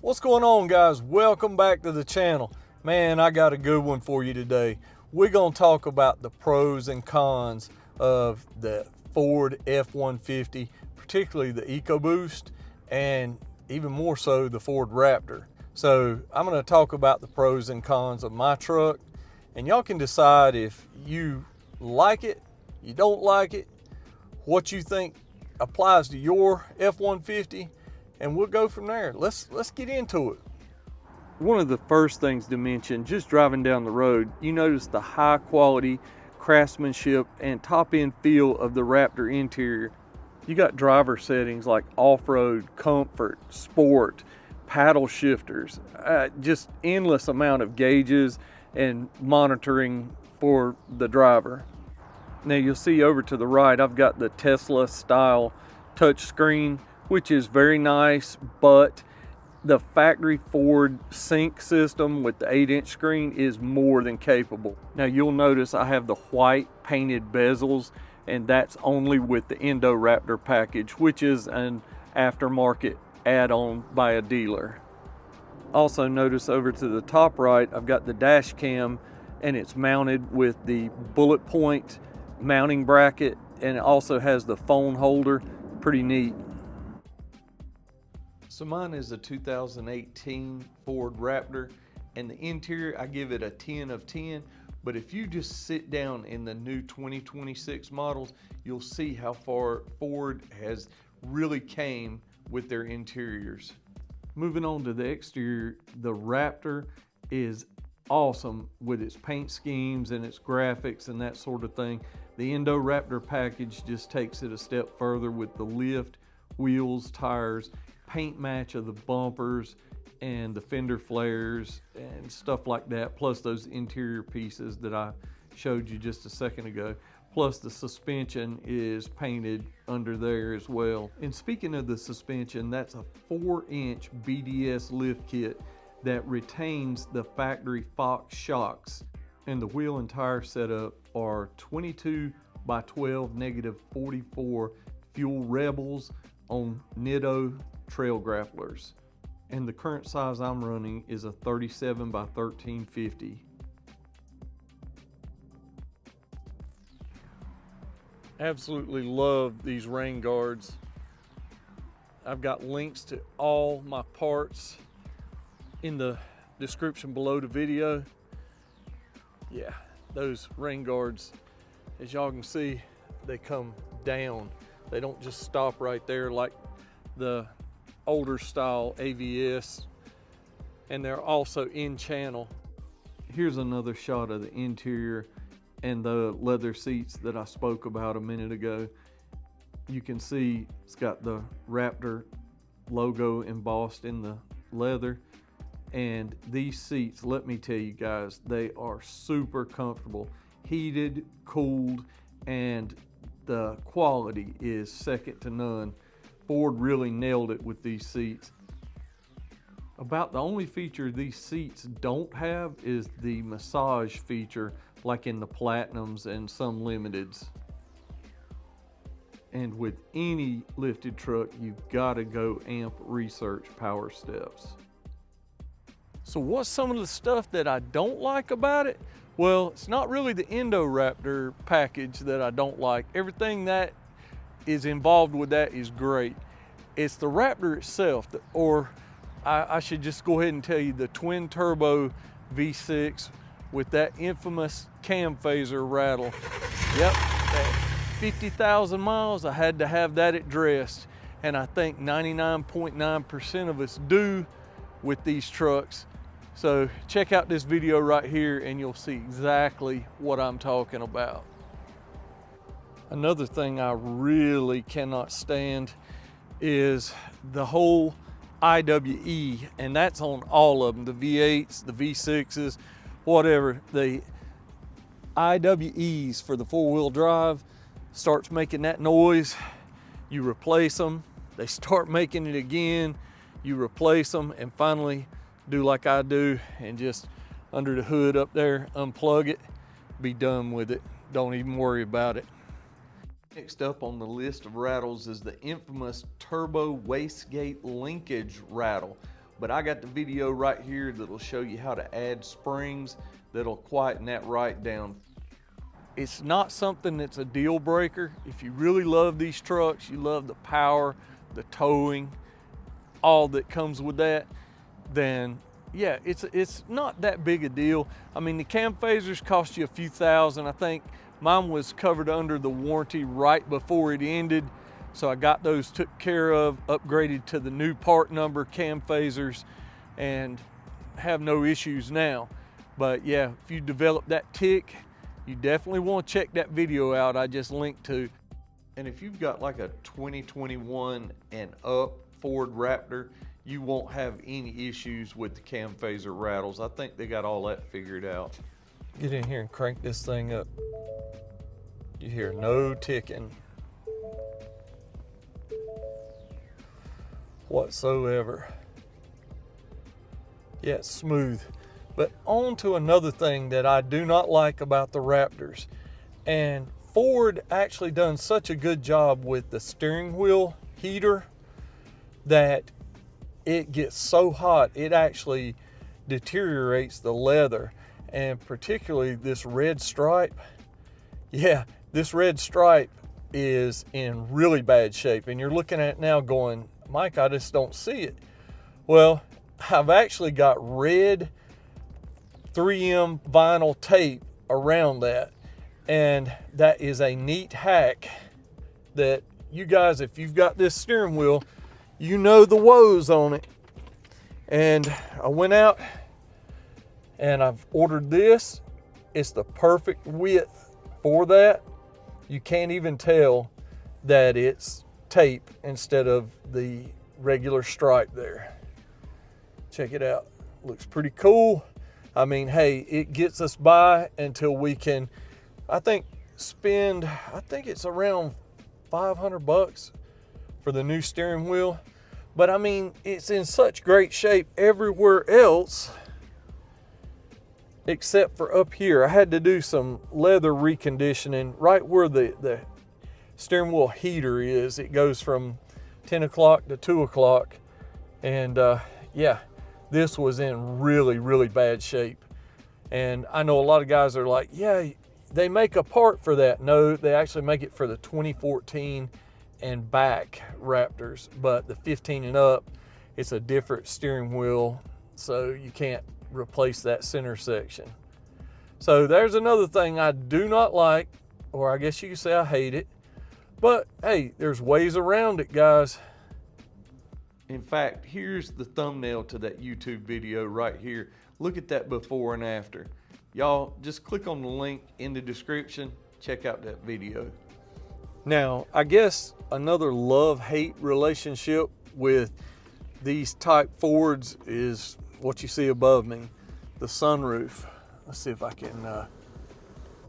What's going on, guys? Welcome back to the channel. Man, I got a good one for you today. We're going to talk about the pros and cons of the Ford F-150, particularly the EcoBoost, and even more so the Ford Raptor. So I'm going to talk about the pros and cons of my truck, and y'all can decide if you like it, you don't like it, what you think applies to your F-150, and we'll go from there. Let's get into it. One of the first things to mention, just driving down the road, you notice the high quality craftsmanship and top end feel of the Raptor interior. You got driver settings like off-road, comfort, sport, paddle shifters, just endless amount of gauges and monitoring for the driver. Now you'll see over to the right, I've got the Tesla style touch screen, which is very nice, but the factory Ford sync system with the 8-inch screen is more than capable. Now you'll notice I have the white painted bezels, and that's only with the Indo Raptor package, which is an aftermarket add-on by a dealer. Also notice over to the top right, I've got the dash cam, and it's mounted with the bullet point mounting bracket, and it also has the phone holder. Pretty neat. So mine is a 2018 Ford Raptor, and the interior, I give it a 10 of 10. But if you just sit down in the new 2026 models, you'll see how far Ford has really came with their interiors. Moving on to the exterior, the Raptor is awesome with its paint schemes and its graphics and that sort of thing. The Indo Raptor package just takes it a step further with the lift, wheels, tires, paint match of the bumpers and the fender flares and stuff like that, plus those interior pieces that I showed you just a second ago. Plus the suspension is painted under there as well. And speaking of the suspension, that's a 4-inch BDS lift kit that retains the factory Fox shocks. And the wheel and tire setup are 22 by 12 negative 44 Fuel Rebels on Nitto trail grapplers, and the current size I'm running is a 37 by 1350. Absolutely love these rain guards. I've got links to all my parts in the description below the video. Yeah, those rain guards, as y'all can see, they come down. They don't just stop right there like the older style AVS, and they're also in channel. Here's another shot of the interior and the leather seats that I spoke about a minute ago. You can see it's got the Raptor logo embossed in the leather, and these seats, let me tell you guys, they are super comfortable, heated, cooled, and the quality is second to none. Ford really nailed it with these seats. About the only feature these seats don't have is the massage feature, like in the Platinums and some Limiteds. And with any lifted truck, you've got to go amp research power steps. So what's some of the stuff that I don't like about it? Well, it's not really the Indo Raptor package that I don't like. Everything that is involved with that is great. It's the Raptor itself, or I should just go ahead and tell you, the twin turbo V6 with that infamous cam phaser rattle. Yep, at 50,000 miles, I had to have that addressed, and I think 99.9% of us do with these trucks. So check out this video right here and you'll see exactly what I'm talking about. Another thing I really cannot stand is the whole IWE, and that's on all of them, the V8s, the V6s, whatever. The IWEs for the four-wheel drive starts making that noise, you replace them, they start making it again, you replace them, and finally do like I do and just under the hood up there, unplug it, be done with it. Don't even worry about it. Next up on the list of rattles is the infamous turbo wastegate linkage rattle. But I got the video right here that'll show you how to add springs that'll quieten that right down. It's not something that's a deal breaker. If you really love these trucks, you love the power, the towing, all that comes with that, then yeah, it's not that big a deal. I mean, the cam phasers cost you a few thousand. I think mine was covered under the warranty right before it ended. So I got those took care of, upgraded to the new part number cam phasers, and have no issues now. But yeah, if you develop that tick, you definitely want to check that video out I just linked to. And if you've got like a 2021 and up Ford Raptor, you won't have any issues with the cam phaser rattles. I think they got all that figured out. Get in here and crank this thing up. You hear no ticking whatsoever. Yeah, it's smooth. But on to another thing that I do not like about the Raptors. And Ford actually done such a good job with the steering wheel heater that it gets so hot it actually deteriorates the leather. And particularly this red stripe. Yeah, this red stripe is in really bad shape. And you're looking at it now going, Mike, I just don't see it. Well, I've actually got red 3M vinyl tape around that. And that is a neat hack that you guys, if you've got this steering wheel, you know the woes on it. And I went out and I've ordered this. It's the perfect width for that. You can't even tell that it's tape instead of the regular stripe there. Check it out. Looks pretty cool. I mean, hey, it gets us by until we can, I think it's around 500 bucks for the new steering wheel. But I mean, it's in such great shape everywhere else except for up here. I had to do some leather reconditioning right where the steering wheel heater is. It goes from 10 o'clock to 2 o'clock. And yeah, this was in really, really bad shape. And I know a lot of guys are like, yeah, they make a part for that. No, they actually make it for the 2014 and back Raptors, but the 15 and up, it's a different steering wheel, so you can't replace that center section. So there's another thing I do not like, or I guess you could say I hate it, but hey, there's ways around it, guys. In fact, here's the thumbnail to that YouTube video right here. Look at that before and after. Y'all just click on the link in the description, check out that video. Now, I guess another love-hate relationship with these type Fords is what you see above me, the sunroof. Let's see if I can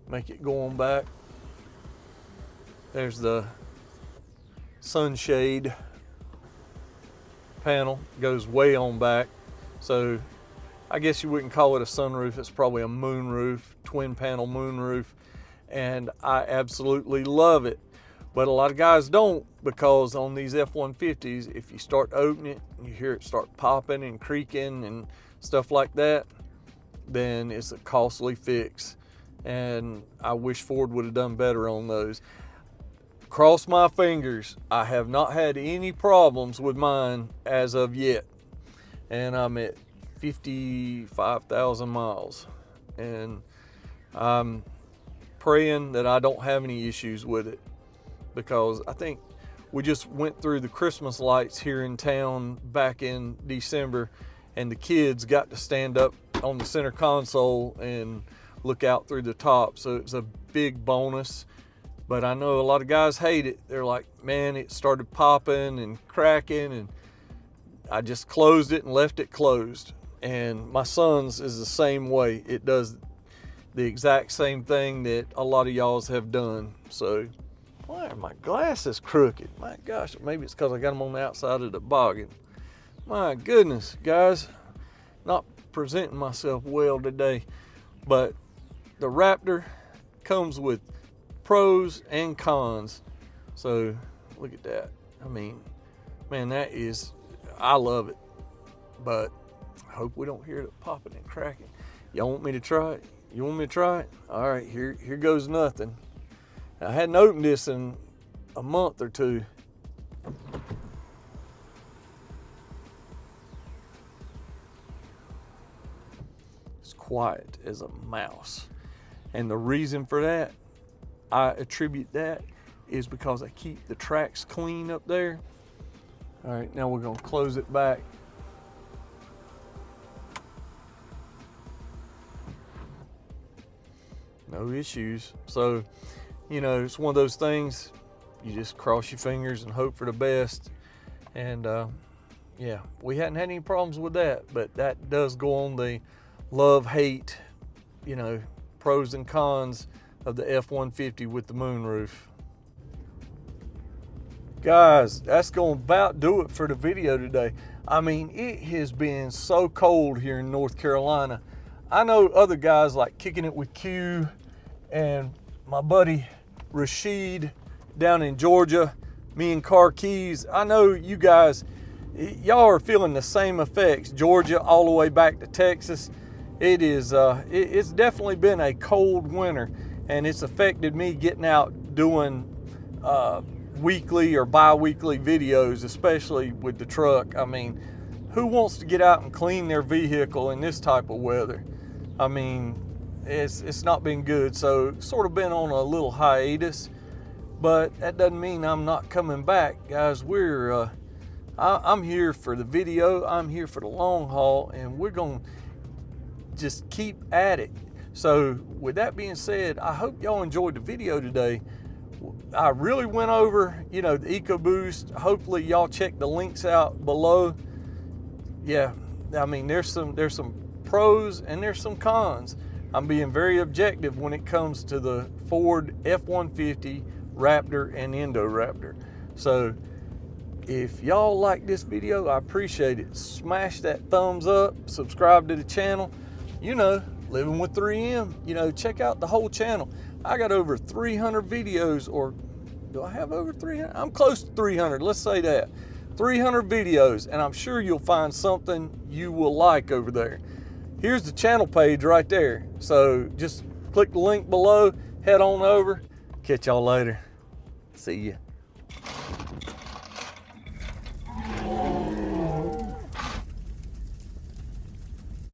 make it go on back. There's the sunshade panel, goes way on back. So I guess you wouldn't call it a sunroof, it's probably a moonroof, twin panel moonroof, and I absolutely love it. But a lot of guys don't, because on these F150s, if you start opening it and you hear it start popping and creaking and stuff like that, then it's a costly fix. And I wish Ford would have done better on those. Cross my fingers, I have not had any problems with mine as of yet. And I'm at 55,000 miles. And I'm praying that I don't have any issues with it, because I think we just went through the Christmas lights here in town back in December, and the kids got to stand up on the center console and look out through the top. So it's a big bonus. But I know a lot of guys hate it. They're like, man, it started popping and cracking, and I just closed it and left it closed. And my son's is the same way. It does the exact same thing that a lot of y'all's have done. So why are my glasses crooked? My gosh, maybe it's because I got them on the outside of the boggin. My goodness, guys, not presenting myself well today. But the Raptor comes with pros and cons. So look at that. I mean, man, I love it, but I hope we don't hear it popping and cracking. Y'all want me to try it? You want me to try it? All right, here goes nothing. I hadn't opened this in a month or two. It's quiet as a mouse. And the reason for that, I attribute that, is because I keep the tracks clean up there. All right, now we're gonna close it back. No issues. So, you know, it's one of those things, you just cross your fingers and hope for the best. And yeah, we hadn't had any problems with that, but that does go on the love-hate, you know, pros and cons of the F-150 with the moonroof. Guys, that's gonna about do it for the video today. I mean, it has been so cold here in North Carolina. I know other guys like Kicking It with Q and my buddy Rashid down in Georgia, me and Car Keys. I know you guys, y'all are feeling the same effects. Georgia all the way back to Texas. It's definitely been a cold winter, and it's affected me getting out doing weekly or bi-weekly videos, especially with the truck. I mean, who wants to get out and clean their vehicle in this type of weather? I mean, it's not been good. So sort of been on a little hiatus, but that doesn't mean I'm not coming back, guys. I'm here for the video. I'm here for the long haul, and we're gonna just keep at it. So with that being said, I hope y'all enjoyed the video today. I really went over, you know, the EcoBoost. Hopefully y'all check the links out below. Yeah, I mean, there's some pros and there's some cons. I'm being very objective when it comes to the Ford F-150, Raptor, and Indoraptor. So if y'all like this video, I appreciate it. Smash that thumbs up, subscribe to the channel. You know, Living with 3M, you know, check out the whole channel. I got over 300 videos, or do I have over 300? I'm close to 300, let's say that. 300 videos, and I'm sure you'll find something you will like over there. Here's the channel page right there. So just click the link below, head on over. Catch y'all later. See ya.